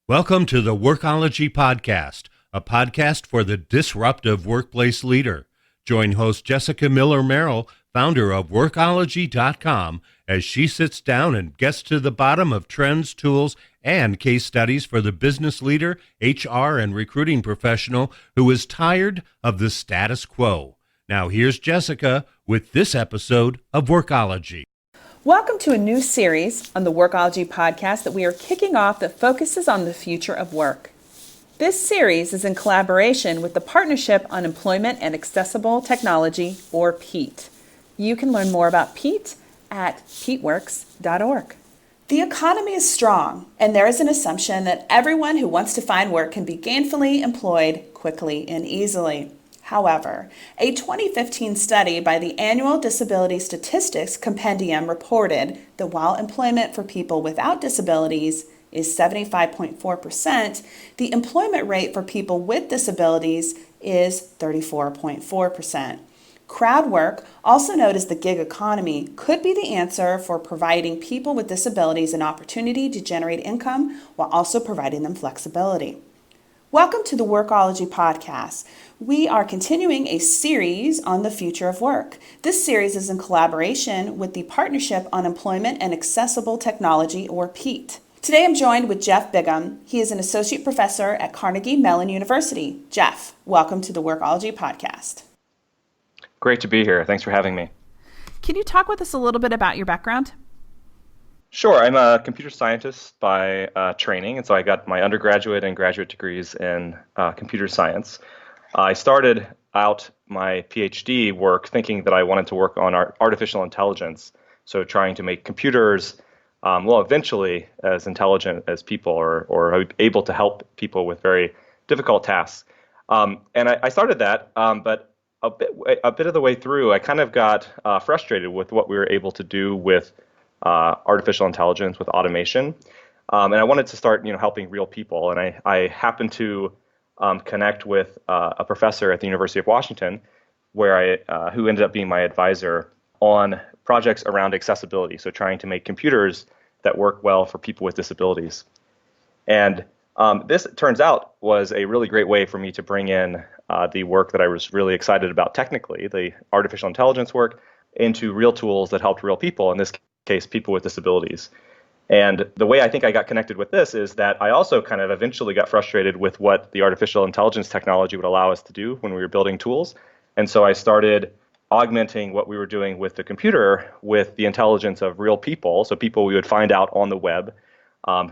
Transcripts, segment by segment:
Welcome to the Workology Podcast, a podcast for the disruptive workplace leader. Join host Jessica Miller-Merrill, founder of Workology.com, as she sits down and gets to the bottom of trends, tools, and case studies for the business leader, HR, and recruiting professional who is tired of the status quo. Now here's Jessica with this episode of Workology. Welcome to a new series on the Workology podcast that we are kicking off that focuses on the future of work. This series is in collaboration with the Partnership on Employment and Accessible Technology, or PEAT. You can learn more about PEAT at peatworks.org. The economy is strong, and there is an assumption that everyone who wants to find work can be gainfully employed quickly and easily. However, a 2015 study by the Annual Disability Statistics Compendium reported that while employment for people without disabilities is 75.4%, the employment rate for people with disabilities is 34.4%. Crowd work, also known as the gig economy, could be the answer for providing people with disabilities an opportunity to generate income while also providing them flexibility. Welcome to the Workology Podcast. We are continuing a series on the future of work. This series is in collaboration with the Partnership on Employment and Accessible Technology, or PEAT. Today I'm joined with Jeff Bigham. He is an associate professor at Carnegie Mellon University. Jeff, welcome to the Workology Podcast. Great to be here. Thanks for having me. Can you talk with us a little bit about your background? Sure. I'm a computer scientist by training, and so I got my undergraduate and graduate degrees in computer science. I started out my PhD work thinking that I wanted to work on artificial intelligence, so trying to make computers, eventually as intelligent as people or able to help people with very difficult tasks. And I started that, but a bit of the way through, I kind of got frustrated with what we were able to do with artificial intelligence, with automation, and I wanted to start, helping real people. And I happened to connect with a professor at the University of Washington, who ended up being my advisor on projects around accessibility. So trying to make computers that work well for people with disabilities. And this, it turns out, was a really great way for me to bring in the work that I was really excited about technically, the artificial intelligence work, into real tools that helped real people, in this case, people with disabilities. And the way I think I got connected with this is that I also kind of eventually got frustrated with what the artificial intelligence technology would allow us to do when we were building tools. And so I started augmenting what we were doing with the computer with the intelligence of real people, so people we would find out on the web,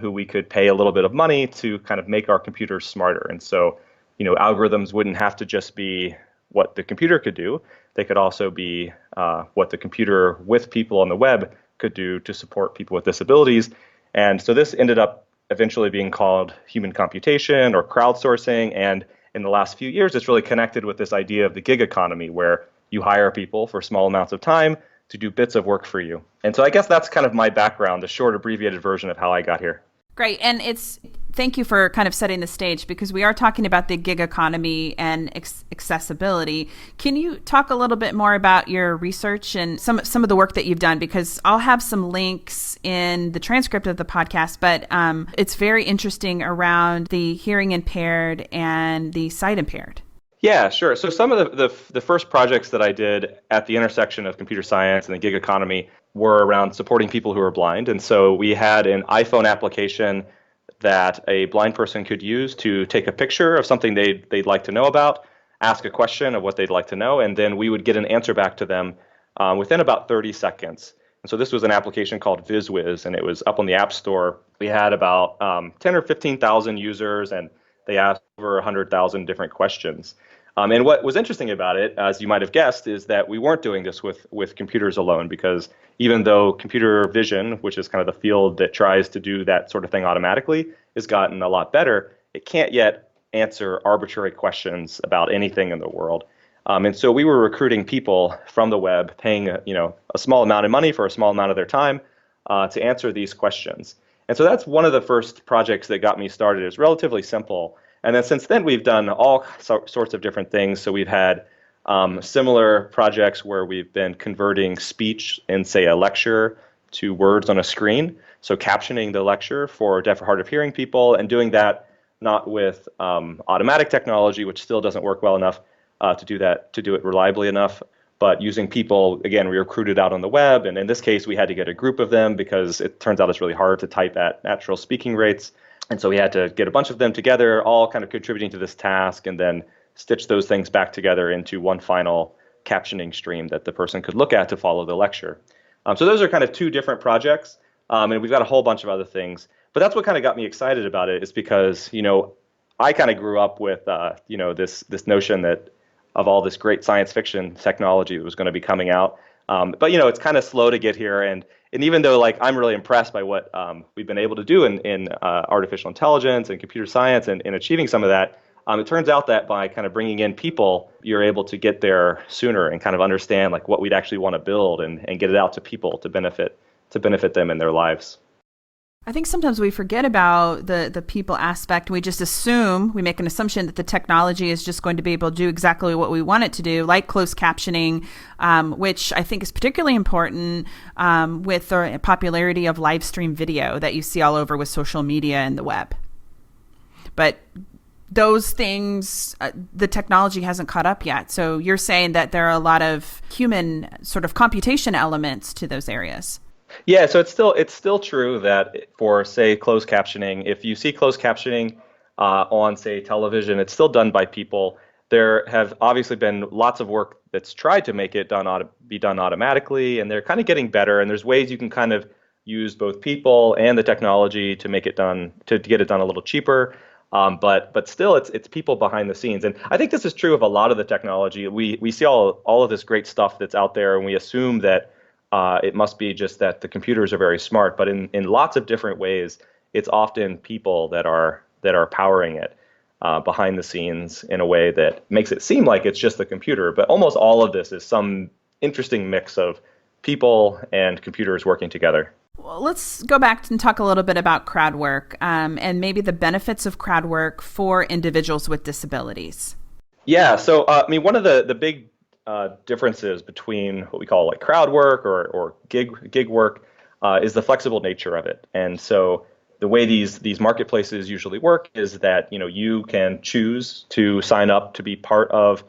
who we could pay a little bit of money to kind of make our computers smarter. And so, algorithms wouldn't have to just be what the computer could do. They could also be what the computer with people on the web could do to support people with disabilities. And so this ended up eventually being called human computation or crowdsourcing. And in the last few years, it's really connected with this idea of the gig economy, where you hire people for small amounts of time to do bits of work for you. And so I guess that's kind of my background, a short abbreviated version of how I got here. Great. And thank you for kind of setting the stage, because we are talking about the gig economy and accessibility. Can you talk a little bit more about your research and some of the work that you've done? Because I'll have some links in the transcript of the podcast, but it's very interesting around the hearing impaired and the sight impaired. Yeah, sure. So some of the first projects that I did at the intersection of computer science and the gig economy were around supporting people who are blind. And so we had an iPhone application that a blind person could use to take a picture of something they'd like to know about, ask a question of what they'd like to know, and then we would get an answer back to them within about 30 seconds. And so this was an application called VizWiz, and it was up on the App Store. We had about 10 or 15,000 users, and they asked over 100,000 different questions. And what was interesting about it, as you might have guessed, is that we weren't doing this with computers alone, because even though computer vision, which is kind of the field that tries to do that sort of thing automatically, has gotten a lot better, it can't yet answer arbitrary questions about anything in the world. And so we were recruiting people from the web, paying a small amount of money for a small amount of their time to answer these questions. And so that's one of the first projects that got me started. It's relatively simple. And then since then, we've done all sorts of different things. So we've had similar projects where we've been converting speech in, say, a lecture to words on a screen. So captioning the lecture for deaf or hard of hearing people, and doing that not with automatic technology, which still doesn't work well enough to do it reliably enough, but using people. Again, we recruited out on the web, and in this case, we had to get a group of them because it turns out it's really hard to type at natural speaking rates. And so we had to get a bunch of them together, all kind of contributing to this task, and then stitch those things back together into one final captioning stream that the person could look at to follow the lecture. So those are kind of two different projects, and we've got a whole bunch of other things. But that's what kind of got me excited about it, is because, I kind of grew up with, this notion that of all this great science fiction technology that was going to be coming out. But it's kind of slow to get here, and even though I'm really impressed by what we've been able to do in artificial intelligence and computer science and in achieving some of that, it turns out that by kind of bringing in people, you're able to get there sooner and kind of understand what we'd actually want to build and get it out to people to benefit them in their lives. I think sometimes we forget about the people aspect. We just we make an assumption that the technology is just going to be able to do exactly what we want it to do, like closed captioning, which I think is particularly important with the popularity of live stream video that you see all over with social media and the web. But those things, the technology hasn't caught up yet. So you're saying that there are a lot of human sort of computation elements to those areas. Yeah, so it's still true that for, say, closed captioning, if you see closed captioning on, say, television, it's still done by people. There have obviously been lots of work that's tried to make it be done automatically, and they're kind of getting better. And there's ways you can kind of use both people and the technology to make it done, to get it done a little cheaper. But still, it's people behind the scenes. And I think this is true of a lot of the technology. We see all of this great stuff that's out there, and we assume that it must be just that the computers are very smart, but in lots of different ways, it's often people that are powering it behind the scenes in a way that makes it seem like it's just the computer. But almost all of this is some interesting mix of people and computers working together. Well, let's go back and talk a little bit about crowd work and maybe the benefits of crowd work for individuals with disabilities. Yeah, so one of the big differences between what we call crowd work or gig work is the flexible nature of it. And so the way these marketplaces usually work is that you can choose to sign up to be part of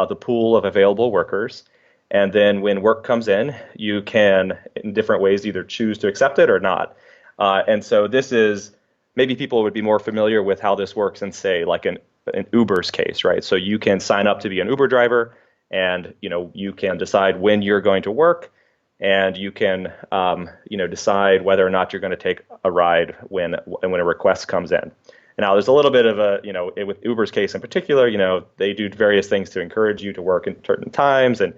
the pool of available workers, and then when work comes in, you can in different ways either choose to accept it or not. And so this is, maybe people would be more familiar with how this works in, say, an Uber's case, right? So you can sign up to be an Uber driver, and you can decide when you're going to work, and you can decide whether or not you're going to take a ride when a request comes in. And now there's a little bit of with Uber's case in particular, they do various things to encourage you to work in certain times and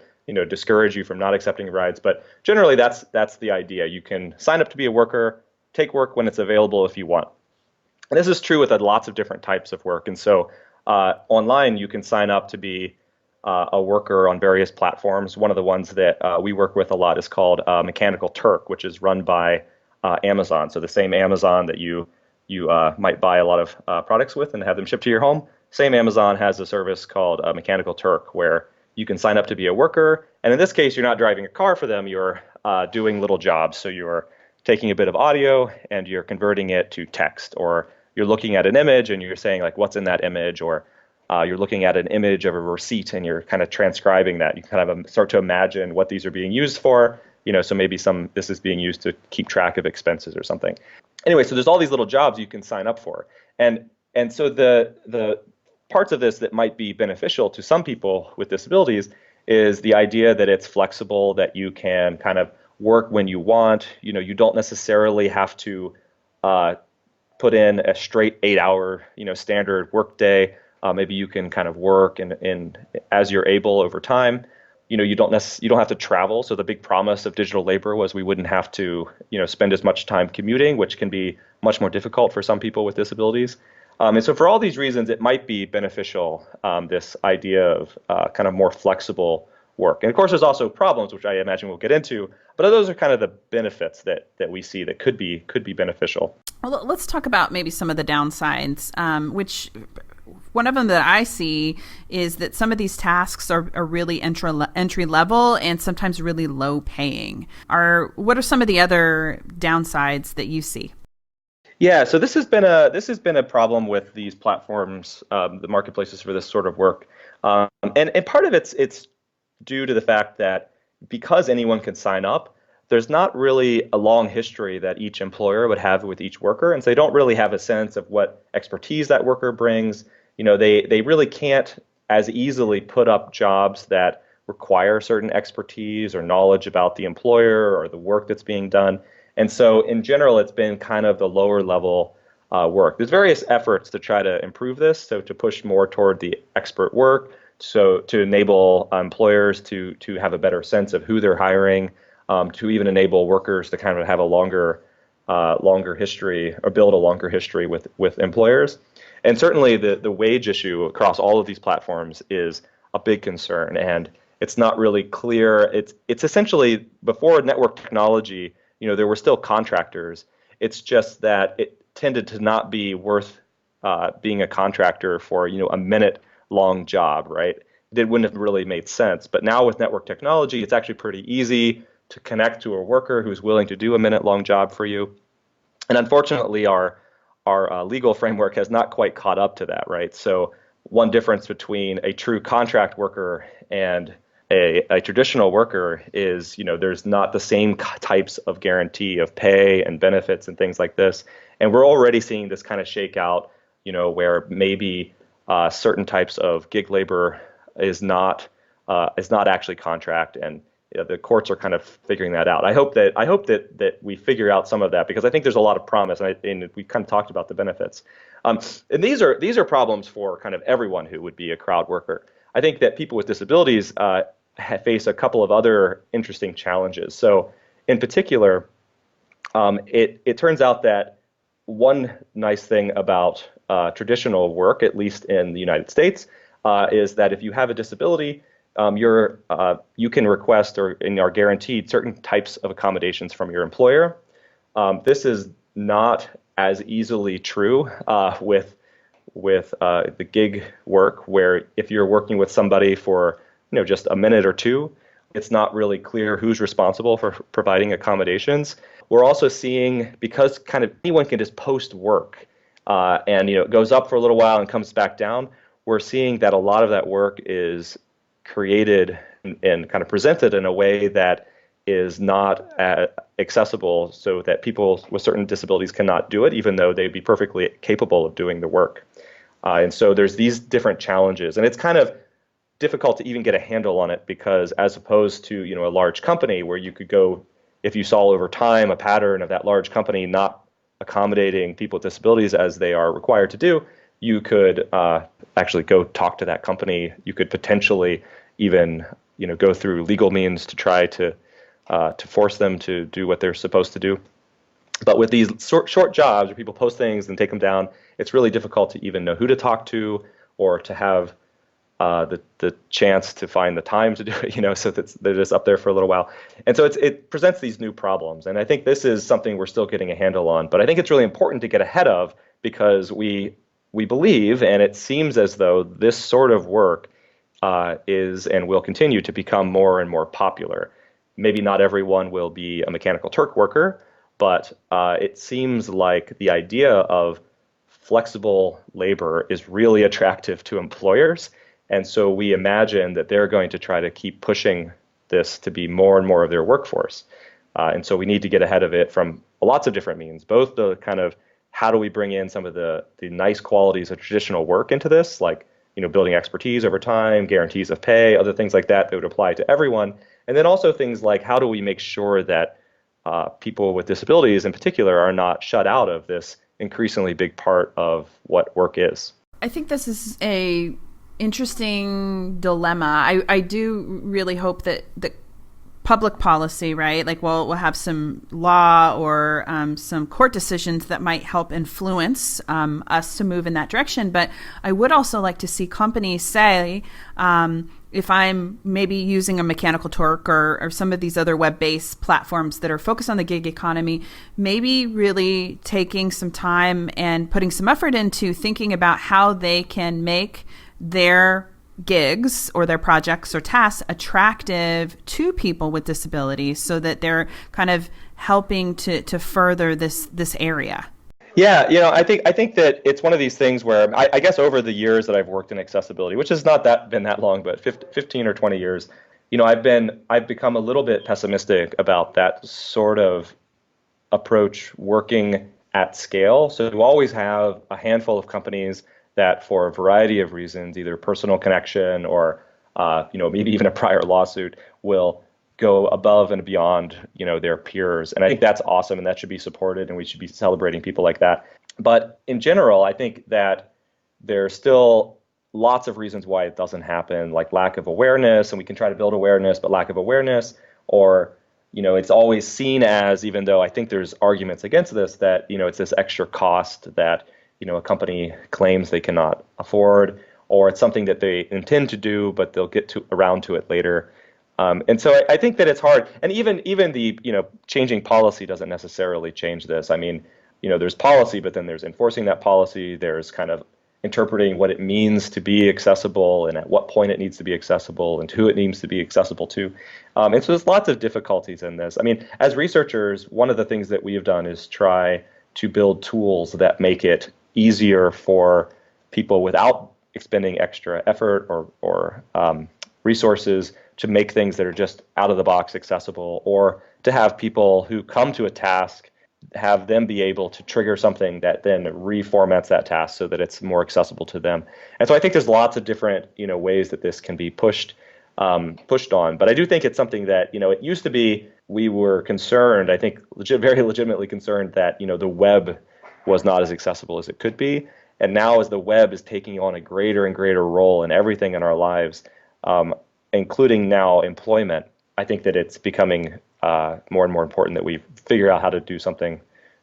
discourage you from not accepting rides. But generally, that's the idea. You can sign up to be a worker, take work when it's available if you want. And this is true with lots of different types of work. And so online, you can sign up to be a worker on various platforms. One of the ones that we work with a lot is called Mechanical Turk, which is run by Amazon. So the same Amazon that you might buy a lot of products with and have them shipped to your home. Same Amazon has a service called Mechanical Turk, where you can sign up to be a worker. And in this case, you're not driving a car for them. You're doing little jobs. So you're taking a bit of audio and you're converting it to text, or you're looking at an image and you're saying what's in that image, or you're looking at an image of a receipt and you're kind of transcribing that. You kind of start to imagine what these are being used for. So maybe this is being used to keep track of expenses or something. Anyway, so there's all these little jobs you can sign up for. And so the parts of this that might be beneficial to some people with disabilities is the idea that it's flexible, that you can kind of work when you want. You don't necessarily have to put in a straight 8-hour, standard work day. Maybe you can kind of work in as you're able over time. You don't have to travel. So the big promise of digital labor was we wouldn't have to spend as much time commuting, which can be much more difficult for some people with disabilities. And so for all these reasons, it might be beneficial, this idea of kind of more flexible work. And of course, there's also problems, which I imagine we'll get into. But those are kind of the benefits that we see that could be beneficial. Well, let's talk about maybe some of the downsides, One of them that I see is that some of these tasks are really entry level and sometimes really low paying. What are some of the other downsides that you see? Yeah, so this has been a problem with these platforms, the marketplaces for this sort of work, and part of it's due to the fact that because anyone can sign up, there's not really a long history that each employer would have with each worker, and so they don't really have a sense of what expertise that worker brings. They really can't as easily put up jobs that require certain expertise or knowledge about the employer or the work that's being done. And so in general, it's been kind of the lower level work. There's various efforts to try to improve this, so to push more toward the expert work, so to enable employers to have a better sense of who they're hiring, to even enable workers to kind of have a longer history or build a longer history with employers. And certainly the wage issue across all of these platforms is a big concern, and it's not really clear. It's essentially, before network technology, there were still contractors. It's just that it tended to not be worth being a contractor for a minute long job, right? It wouldn't have really made sense. But now with network technology, it's actually pretty easy to connect to a worker who's willing to do a minute long job for you. And unfortunately, our legal framework has not quite caught up to that, right? So one difference between a true contract worker and a traditional worker is, there's not the same types of guarantee of pay and benefits and things like this. And we're already seeing this kind of shakeout, where maybe certain types of gig labor is not actually contract, and the courts are kind of figuring that out. I hope that we figure out some of that, because I think there's a lot of promise, and we kind of talked about the benefits. And these are problems for kind of everyone who would be a crowd worker. I think that people with disabilities face a couple of other interesting challenges. So in particular, it turns out that one nice thing about traditional work, at least in the United States, is that if you have a disability, you can request and are guaranteed certain types of accommodations from your employer. This is not as easily true with the gig work, where if you're working with somebody for just a minute or two, it's not really clear who's responsible for providing accommodations. We're also seeing, because kind of anyone can just post work, and it goes up for a little while and comes back down, we're seeing that a lot of that work is created and kind of presented in a way that is not accessible, so that people with certain disabilities cannot do it, even though they'd be perfectly capable of doing the work. And so there's these different challenges, and it's kind of difficult to even get a handle on it, because as opposed to a large company where you could go, if you saw over time a pattern of that large company not accommodating people with disabilities as they are required to do, you could actually go talk to that company. You could potentially even go through legal means to try to force them to do what they're supposed to do. But with these short jobs where people post things and take them down, it's really difficult to even know who to talk to, or to have the chance to find the time to do it, so that they're just up there for a little while. And so it presents these new problems. And I think this is something we're still getting a handle on. But I think it's really important to get ahead of, because we believe, and it seems as though this sort of work is and will continue to become more and more popular. Maybe not everyone will be a Mechanical Turk worker, but it seems like the idea of flexible labor is really attractive to employers. And so we imagine that they're going to try to keep pushing this to be more and more of their workforce. And so we need to get ahead of it from lots of different means, both the kind of how do we bring in some of the nice qualities of traditional work into this, like building expertise over time, guarantees of pay, other things like that would apply to everyone. And then also things like, how do we make sure that people with disabilities in particular are not shut out of this increasingly big part of what work is? I think this is a interesting dilemma. I do really hope that public policy, right? Like, we'll have some law or some court decisions that might help influence us to move in that direction. But I would also like to see companies say, if I'm maybe using a Mechanical Turk or some of these other web-based platforms that are focused on the gig economy, maybe really taking some time and putting some effort into thinking about how they can make their gigs or their projects or tasks attractive to people with disabilities so that they're kind of helping to further this area. Yeah, I think that it's one of these things where I guess over the years that I've worked in accessibility, which has not been that long, but 15 or 20 years, I've become a little bit pessimistic about that sort of approach working at scale. So you always have a handful of companies that, for a variety of reasons, either personal connection or maybe even a prior lawsuit, will go above and beyond, their peers. And I think that's awesome, and that should be supported, and we should be celebrating people like that. But in general, I think that there's still lots of reasons why it doesn't happen, like lack of awareness, and we can try to build awareness, but lack of awareness, or, it's always seen as, even though I think there's arguments against this, that, it's this extra cost that, a company claims they cannot afford, or it's something that they intend to do, but they'll get around to it later. And so I think that it's hard, and even the changing policy doesn't necessarily change this. I mean, there's policy, but then there's enforcing that policy. There's kind of interpreting what it means to be accessible and at what point it needs to be accessible and who it needs to be accessible to. And so there's lots of difficulties in this. I mean, as researchers, one of the things that we have done is try to build tools that make it easier for people without expending extra effort or resources to make things that are just out of the box accessible, or to have people who come to a task, have them be able to trigger something that then reformats that task so that it's more accessible to them. And so I think there's lots of different, ways that this can be pushed on. But I do think it's something that, it used to be, we were concerned, I think very legitimately concerned that, the web was not as accessible as it could be. And now, as the web is taking on a greater and greater role in everything in our lives, including now employment, I think that it's becoming more and more important that we figure out how to do something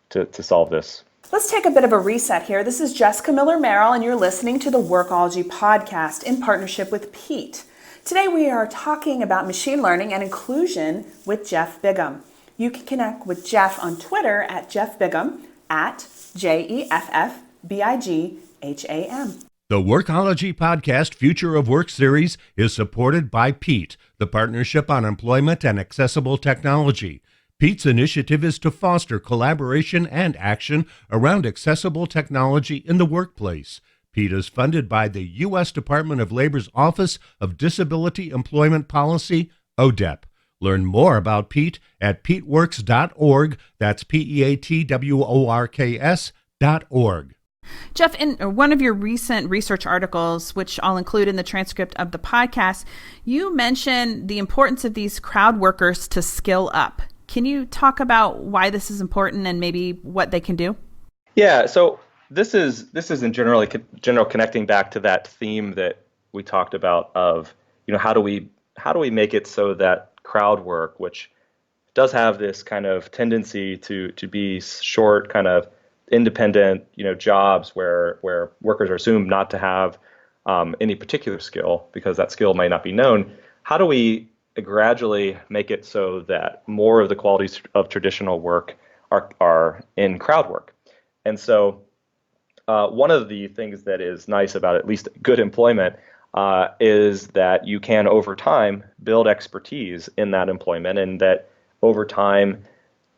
to solve this. Let's take a bit of a reset here. This is Jessica Miller-Merrill, and you're listening to the Workology podcast in partnership with PEAT. Today we are talking about machine learning and inclusion with Jeff Bigham. You can connect with Jeff on Twitter at Jeff Bigham, at JEFFBIGHAM. The Workology Podcast Future of Work series is supported by PEAT, the Partnership on Employment and Accessible Technology. PEAT's initiative is to foster collaboration and action around accessible technology in the workplace. PEAT is funded by the U.S. Department of Labor's Office of Disability Employment Policy, ODEP. Learn more about PEAT at peatworks.org. That's PEATWORKS.org. Jeff, in one of your recent research articles, which I'll include in the transcript of the podcast, you mentioned the importance of these crowd workers to skill up. Can you talk about why this is important and maybe what they can do? Yeah, so this is in general connecting back to that theme that we talked about of, how do we make it so that crowd work, which does have this kind of tendency to be short, kind of independent, jobs where workers are assumed not to have any particular skill because that skill might not be known. How do we gradually make it so that more of the qualities of traditional work are in crowd work? And so one of the things that is nice about at least good employment is that you can over time build expertise in that employment, and that over time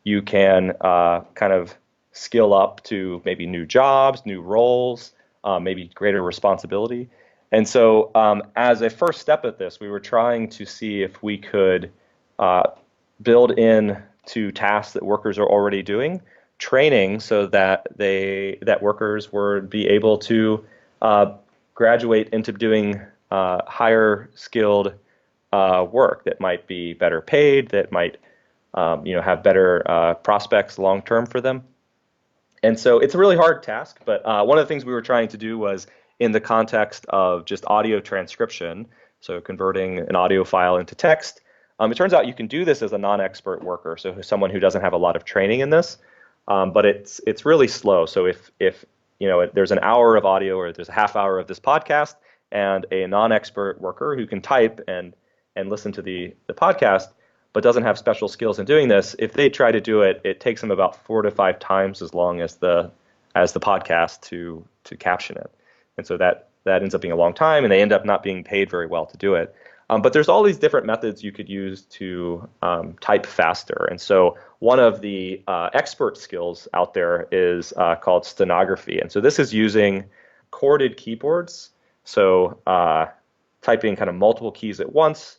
you can kind of skill up to maybe new jobs, new roles, maybe greater responsibility. And so as a first step at this, we were trying to see if we could build in to tasks that workers are already doing, training so that workers would be able to graduate into doing higher skilled work that might be better paid, that might have better prospects long term for them. And so it's a really hard task, but one of the things we were trying to do was in the context of just audio transcription, so converting an audio file into text. It turns out you can do this as a non-expert worker, so someone who doesn't have a lot of training in this, but it's really slow. So if there's an hour of audio or there's a half hour of this podcast, and a non-expert worker who can type and listen to the podcast, but doesn't have special skills in doing this, if they try to do it, it takes them about 4 to 5 times as long as the podcast to caption it. And so that ends up being a long time, and they end up not being paid very well to do it. But there's all these different methods you could use to type faster. And so one of the expert skills out there is called stenography. And so this is using corded keyboards. So typing kind of multiple keys at once,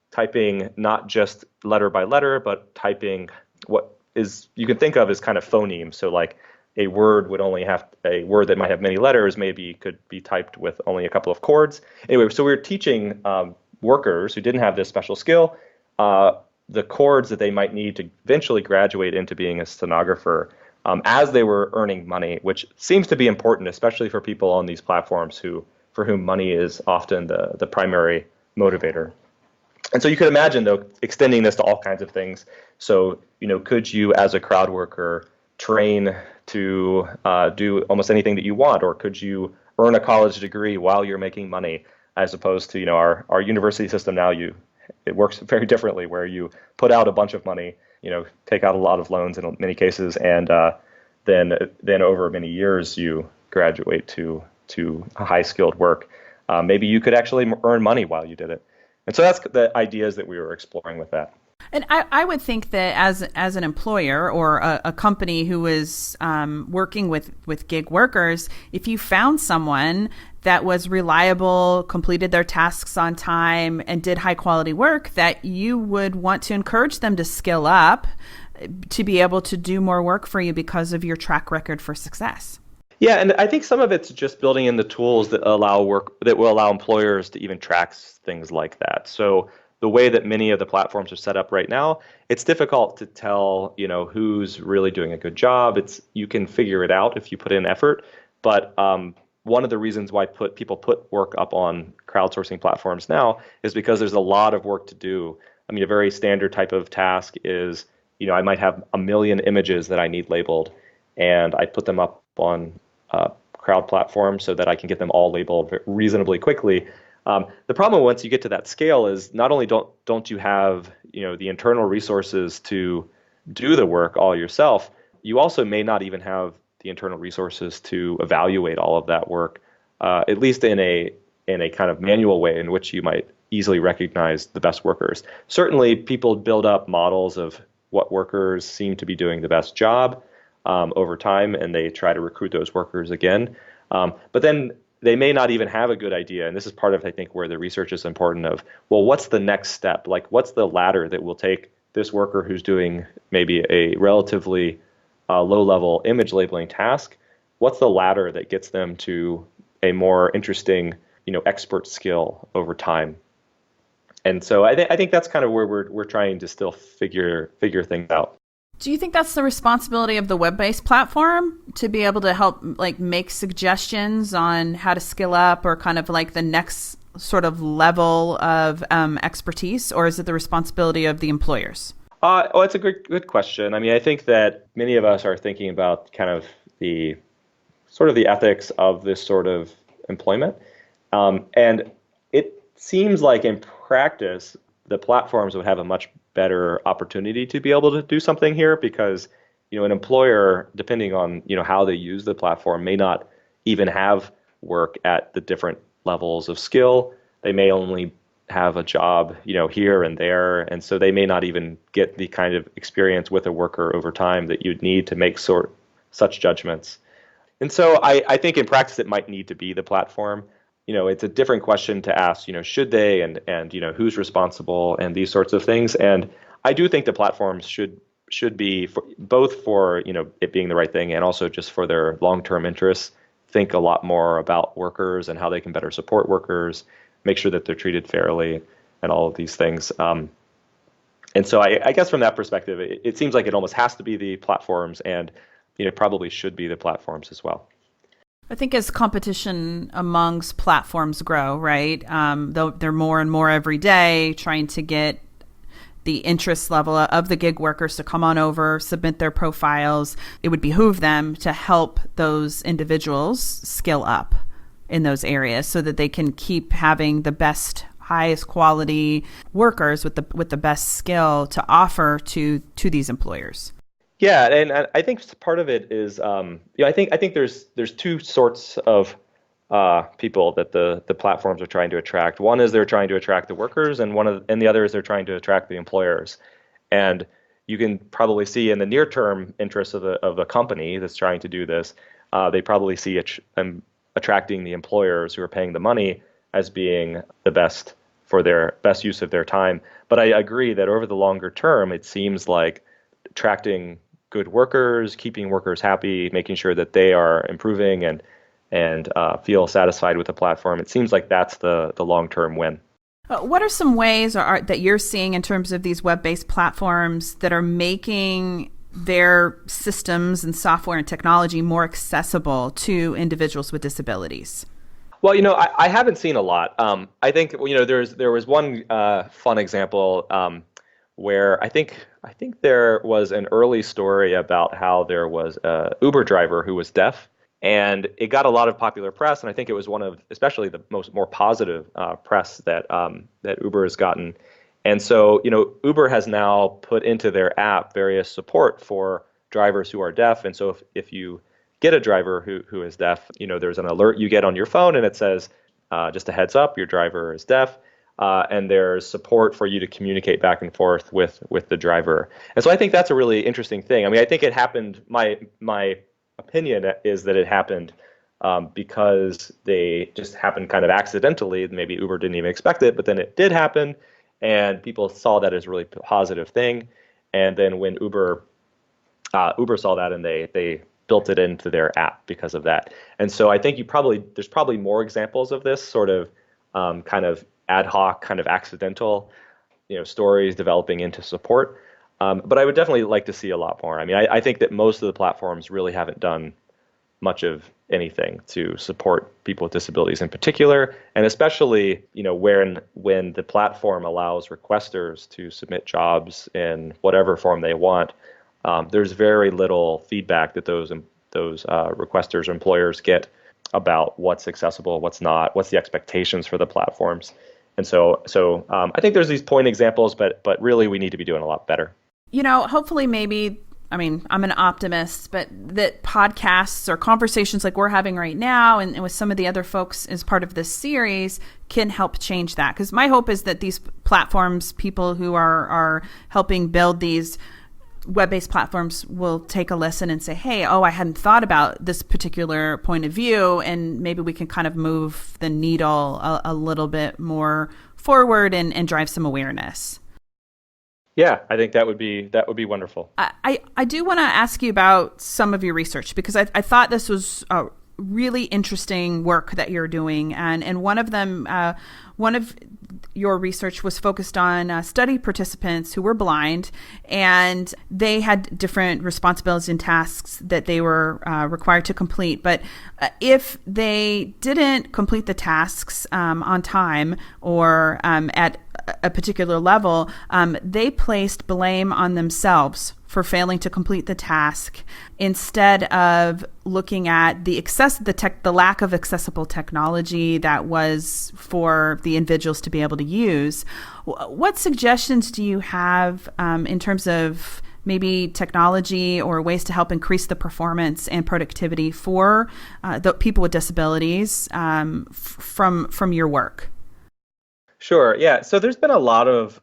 typing not just letter by letter, but typing what is you can think of as kind of phonemes. So like a word that might have many letters maybe could be typed with only a couple of chords. Anyway, so we were teaching workers who didn't have this special skill the chords that they might need to eventually graduate into being a stenographer as they were earning money, which seems to be important, especially for people on these platforms for whom money is often the primary motivator. And so you could imagine, though, extending this to all kinds of things. So, could you, as a crowd worker, train to do almost anything that you want, or could you earn a college degree while you're making money, as opposed to, our university system now, it works very differently, where you put out a bunch of money, take out a lot of loans in many cases, and then over many years you graduate to high skilled work. Maybe you could actually earn money while you did it. And so that's the ideas that we were exploring with that. And I would think that as an employer or a company who is working with gig workers, if you found someone that was reliable, completed their tasks on time, and did high quality work, that you would want to encourage them to skill up to be able to do more work for you because of your track record for success. Yeah, and I think some of it's just building in the tools that will allow employers to even track things like that. So the way that many of the platforms are set up right now, it's difficult to tell, who's really doing a good job. You can figure it out if you put in effort. But one of the reasons why people put work up on crowdsourcing platforms now is because there's a lot of work to do. I mean, a very standard type of task is, I might have 1 million images that I need labeled, and I put them up on crowd platforms so that I can get them all labeled reasonably quickly. The problem once you get to that scale is not only don't you have the internal resources to do the work all yourself, you also may not even have the internal resources to evaluate all of that work, at least in a kind of manual way in which you might easily recognize the best workers. Certainly, people build up models of what workers seem to be doing the best job over time, and they try to recruit those workers again. But then they may not even have a good idea. And this is part of, I think, where the research is important of, well, what's the next step? Like, what's the ladder that will take this worker who's doing maybe a relatively low-level image labeling task? What's the ladder that gets them to a more interesting, expert skill over time? And so I think that's kind of where we're trying to still figure things out. Do you think that's the responsibility of the web-based platform to be able to help make suggestions on how to skill up or kind of like the next sort of level of expertise, or is it the responsibility of the employers? It's a good question. I mean, I think that many of us are thinking about kind of the ethics of this sort of employment. And it seems like in practice, the platforms would have a much better opportunity to be able to do something here because, an employer, depending on, how they use the platform, may not even have work at the different levels of skill. They may only have a job, here and there. And so they may not even get the kind of experience with a worker over time that you'd need to make such judgments. And so I think in practice, it might need to be the platform. It's a different question to ask, should they and who's responsible and these sorts of things. And I do think the platforms should be both for, it being the right thing and also just for their long-term interests, think a lot more about workers and how they can better support workers, make sure that they're treated fairly and all of these things. And so I guess from that perspective, it seems like it almost has to be the platforms and, probably should be the platforms as well. I think as competition amongst platforms grow, right, though they're more and more every day trying to get the interest level of the gig workers to come on over, submit their profiles, it would behoove them to help those individuals skill up in those areas so that they can keep having the best, highest quality workers with the best skill to offer to these employers? Yeah, and I think part of it is, I think there's two sorts of people that the platforms are trying to attract. One is they're trying to attract the workers, and the other is they're trying to attract the employers. And you can probably see in the near term interests of the company that's trying to do this, they probably see attracting the employers who are paying the money as being the best for their best use of their time. But I agree that over the longer term, it seems like attracting good workers, keeping workers happy, making sure that they are improving and feel satisfied with the platform. It seems like that's the long-term win. What are some ways that you're seeing in terms of these web-based platforms that are making their systems and software and technology more accessible to individuals with disabilities? Well, I haven't seen a lot. I think there was one fun example where I think there was an early story about how there was a Uber driver who was deaf, and it got a lot of popular press. And I think it was one of especially the more positive press that Uber has gotten. And so Uber has now put into their app various support for drivers who are deaf. And so if you get a driver who is deaf, there's an alert you get on your phone, and it says, just a heads up, your driver is deaf. And there's support for you to communicate back and forth with the driver. And so I think that's a really interesting thing. I mean, I think it happened, my opinion is that it happened because they just happened kind of accidentally. Maybe Uber didn't even expect it, but then it did happen, and people saw that as a really positive thing. And then when Uber saw that, and they built it into their app because of that. And so I think there's probably more examples of this sort of kind of ad hoc, kind of accidental, stories developing into support. But I would definitely like to see a lot more. I mean, I think that most of the platforms really haven't done much of anything to support people with disabilities in particular, and especially, when the platform allows requesters to submit jobs in whatever form they want. There's very little feedback that those requesters or employers get about what's accessible, what's not, what's the expectations for the platforms. And so I think there's these point examples, but really we need to be doing a lot better. Hopefully maybe, I mean, I'm an optimist, but that podcasts or conversations like we're having right now and with some of the other folks as part of this series can help change that. Because my hope is that these platforms, people who are helping build these web-based platforms will take a listen and say, hey, I hadn't thought about this particular point of view, and maybe we can kind of move the needle a little bit more forward and drive some awareness. Yeah, I think that would be wonderful. I do want to ask you about some of your research, because I thought this was really interesting work that you're doing, and one of your research was focused on study participants who were blind, and they had different responsibilities and tasks that they were required to complete. But if they didn't complete the tasks on time or at a particular level, they placed blame on themselves for failing to complete the task instead of looking at the lack of accessible technology that was for the individuals to be able to use. What suggestions do you have in terms of maybe technology or ways to help increase the performance and productivity for the people with disabilities from your work? Sure. Yeah. So there's been a lot of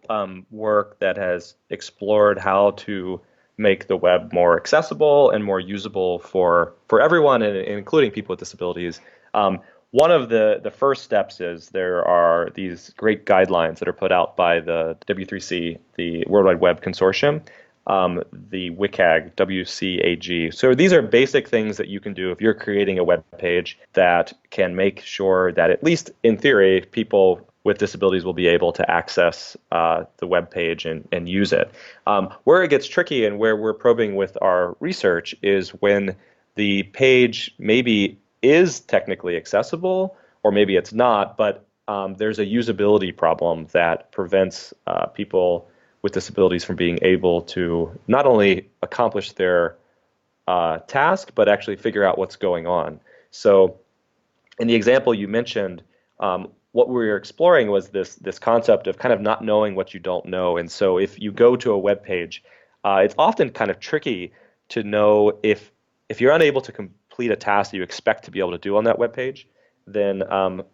work that has explored how to make the web more accessible and more usable for everyone, and including people with disabilities. One of the first steps is there are these great guidelines that are put out by the W3C, the World Wide Web Consortium, the WCAG, WCAG. So these are basic things that you can do if you're creating a web page that can make sure that, at least in theory, people with disabilities will be able to access the web page and use it. Where it gets tricky and where we're probing with our research is when the page maybe is technically accessible, or maybe it's not, but there's a usability problem that prevents people with disabilities from being able to not only accomplish their task, but actually figure out what's going on. So in the example you mentioned, what we were exploring was this concept of kind of not knowing what you don't know. And so if you go to a web page, it's often kind of tricky to know if you're unable to complete a task that you expect to be able to do on that web page, then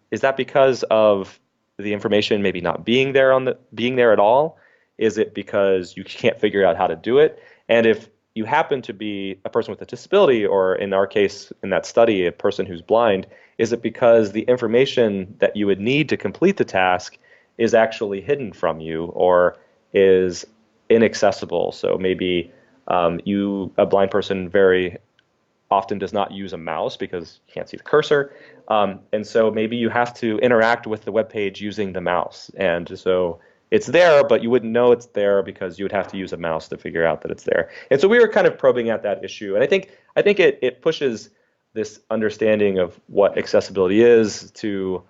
is that because of the information maybe not being there being there at all? Is it because you can't figure out how to do it? And if you happen to be a person with a disability, or in our case, in that study, a person who's blind, is it because the information that you would need to complete the task is actually hidden from you or is inaccessible? So maybe a blind person, very often does not use a mouse because you can't see the cursor. And so maybe you have to interact with the web page using the mouse. And so it's there, but you wouldn't know it's there because you would have to use a mouse to figure out that it's there. And so we were kind of probing at that issue. And I think it pushes this understanding of what accessibility is to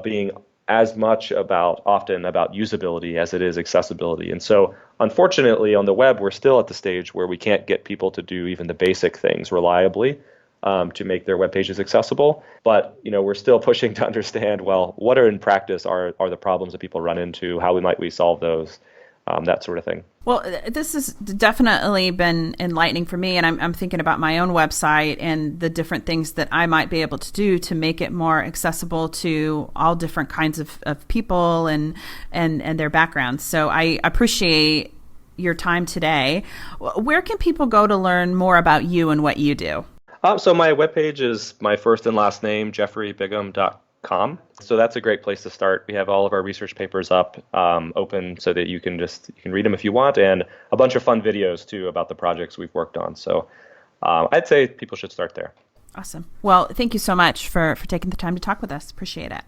being as much often about usability as it is accessibility. And so unfortunately on the web, we're still at the stage where we can't get people to do even the basic things reliably to make their web pages accessible. But we're still pushing to understand, well, what are in practice are the problems that people run into, how might we solve those, that sort of thing. Well, this has definitely been enlightening for me, and I'm thinking about my own website and the different things that I might be able to do to make it more accessible to all different kinds of people and their backgrounds. So I appreciate your time today. Where can people go to learn more about you and what you do? So my webpage is my first and last name, jeffreybigham.com. So that's a great place to start. We have all of our research papers up, open, so that you can read them if you want, and a bunch of fun videos too about the projects we've worked on. So I'd say people should start there. Awesome. Well, thank you so much for taking the time to talk with us. Appreciate it.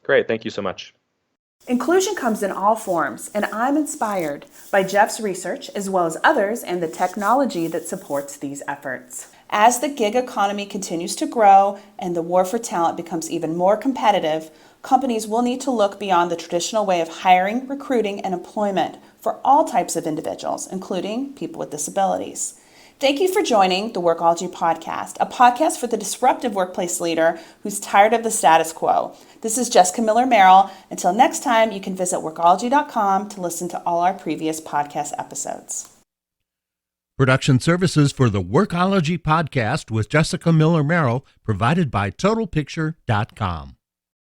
Great. Thank you so much. Inclusion comes in all forms, and I'm inspired by Jeff's research as well as others and the technology that supports these efforts. As the gig economy continues to grow and the war for talent becomes even more competitive, companies will need to look beyond the traditional way of hiring, recruiting, and employment for all types of individuals, including people with disabilities. Thank you for joining the Workology podcast, a podcast for the disruptive workplace leader who's tired of the status quo. This is Jessica Miller-Merrill. Until next time, you can visit workology.com to listen to all our previous podcast episodes. Production services for the Workology podcast with Jessica Miller-Merrill provided by TotalPicture.com.